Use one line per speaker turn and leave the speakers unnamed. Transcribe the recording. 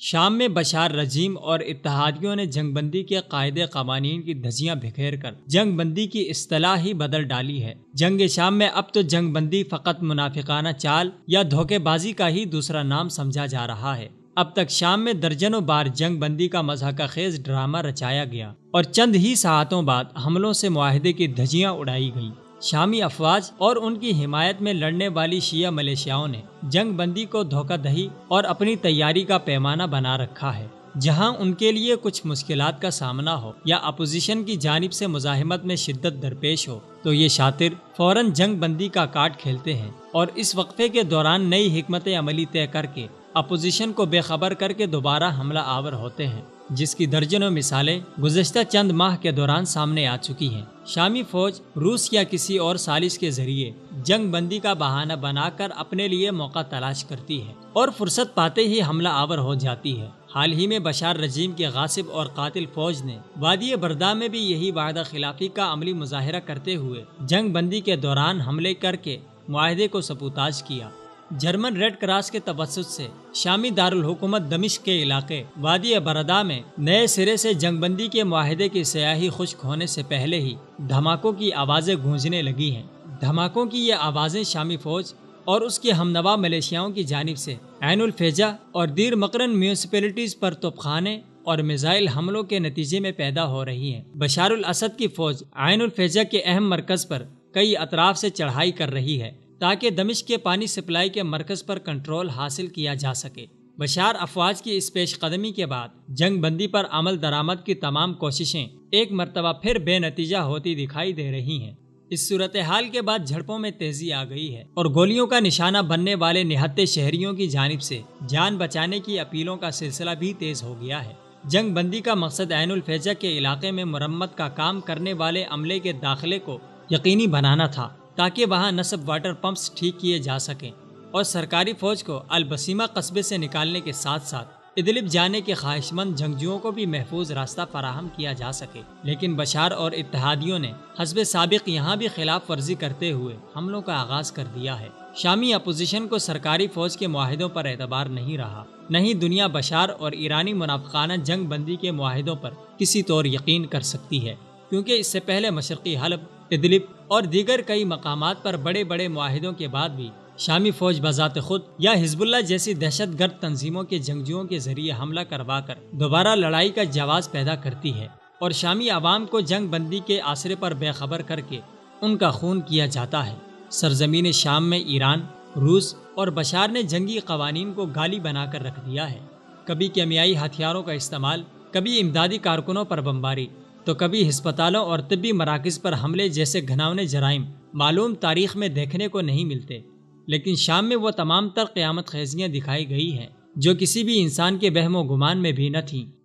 شام میں بشار رجیم اور اتحادیوں نے جنگ بندی کے قاعدے قوانین کی دھجیاں بکھیر کر جنگ بندی کی اصطلاح ہی بدل ڈالی ہے۔ جنگ شام میں اب تو جنگ بندی فقط منافقانہ چال یا دھوکے بازی کا ہی دوسرا نام سمجھا جا رہا ہے۔ اب تک شام میں درجنوں بار جنگ بندی کا مضحکہ خیز ڈرامہ رچایا گیا اور چند ہی ساعتوں بعد حملوں سے معاہدے کی دھجیاں اڑائی گئیں۔ شامی افواج اور ان کی حمایت میں لڑنے والی شیعہ ملیشیاؤں نے جنگ بندی کو دھوکہ دہی اور اپنی تیاری کا پیمانہ بنا رکھا ہے۔ جہاں ان کے لیے کچھ مشکلات کا سامنا ہو یا اپوزیشن کی جانب سے مزاحمت میں شدت درپیش ہو تو یہ شاطر فوراً جنگ بندی کا کارڈ کھیلتے ہیں اور اس وقفے کے دوران نئی حکمت عملی طے کر کے اپوزیشن کو بے خبر کر کے دوبارہ حملہ آور ہوتے ہیں، جس کی درجنوں مثالیں گزشتہ چند ماہ کے دوران سامنے آ چکی ہیں۔ شامی فوج روس یا کسی اور سازش کے ذریعے جنگ بندی کا بہانہ بنا کر اپنے لیے موقع تلاش کرتی ہے اور فرصت پاتے ہی حملہ آور ہو جاتی ہے۔ حال ہی میں بشار رجیم کے غاصب اور قاتل فوج نے وادی بردا میں بھی یہی وعدہ خلافی کا عملی مظاہرہ کرتے ہوئے جنگ بندی کے دوران حملے کر کے معاہدے کو سبوتاژ کیا۔ جرمن ریڈ کراس کے توسط سے شامی دارالحکومت دمشق کے علاقے وادی بردا میں نئے سرے سے جنگ بندی کے معاہدے کی سیاہی خشک ہونے سے پہلے ہی دھماکوں کی آوازیں گونجنے لگی ہیں۔ دھماکوں کی یہ آوازیں شامی فوج اور اس کے ہمنوا ملیشیاؤں کی جانب سے عین الفیجا اور دیر مقرن میونسپلٹیز پر توپخانے اور میزائل حملوں کے نتیجے میں پیدا ہو رہی ہیں۔ بشار الاسد کی فوج عین الفیجا کے اہم مرکز پر کئی اطراف سے چڑھائی کر رہی ہے تاکہ دمشق کے پانی سپلائی کے مرکز پر کنٹرول حاصل کیا جا سکے۔ بشار افواج کی اس پیش قدمی کے بعد جنگ بندی پر عمل درآمد کی تمام کوششیں ایک مرتبہ پھر بے نتیجہ ہوتی دکھائی دے رہی ہیں۔ اس صورتحال کے بعد جھڑپوں میں تیزی آ گئی ہے اور گولیوں کا نشانہ بننے والے نہتے شہریوں کی جانب سے جان بچانے کی اپیلوں کا سلسلہ بھی تیز ہو گیا ہے۔ جنگ بندی کا مقصد عین الفیجا کے علاقے میں مرمت کا کام کرنے والے عملے کے داخلے کو یقینی بنانا تھا تاکہ وہاں نصب واٹر پمپس ٹھیک کیے جا سکیں اور سرکاری فوج کو البسیمہ قصبے سے نکالنے کے ساتھ ساتھ ادلب جانے کے خواہش مند جنگجوؤں کو بھی محفوظ راستہ فراہم کیا جا سکے۔ لیکن بشار اور اتحادیوں نے حسب سابق یہاں بھی خلاف ورزی کرتے ہوئے حملوں کا آغاز کر دیا ہے۔ شامی اپوزیشن کو سرکاری فوج کے معاہدوں پر اعتبار نہیں رہا، نہ ہی دنیا بشار اور ایرانی منافقانہ جنگ بندی کے معاہدوں پر کسی طور یقین کر سکتی ہے، کیونکہ اس سے پہلے مشرقی حلب، ادلب اور دیگر کئی مقامات پر بڑے بڑے معاہدوں کے بعد بھی شامی فوج بذات خود یا حزب اللہ جیسی دہشت گرد تنظیموں کے جنگجوؤں کے ذریعے حملہ کروا کر دوبارہ لڑائی کا جواز پیدا کرتی ہے اور شامی عوام کو جنگ بندی کے آسرے پر بے خبر کر کے ان کا خون کیا جاتا ہے۔ سرزمین شام میں ایران، روس اور بشار نے جنگی قوانین کو گالی بنا کر رکھ دیا ہے۔ کبھی کیمیائی ہتھیاروں کا استعمال، کبھی امدادی کارکنوں پر بمباری، تو کبھی ہسپتالوں اور طبی مراکز پر حملے جیسے گھناؤنے جرائم معلوم تاریخ میں دیکھنے کو نہیں ملتے۔ لیکن شام میں وہ تمام تر قیامت خیزیاں دکھائی گئی ہیں جو کسی بھی انسان کے وہم و گمان میں بھی نہ تھیں۔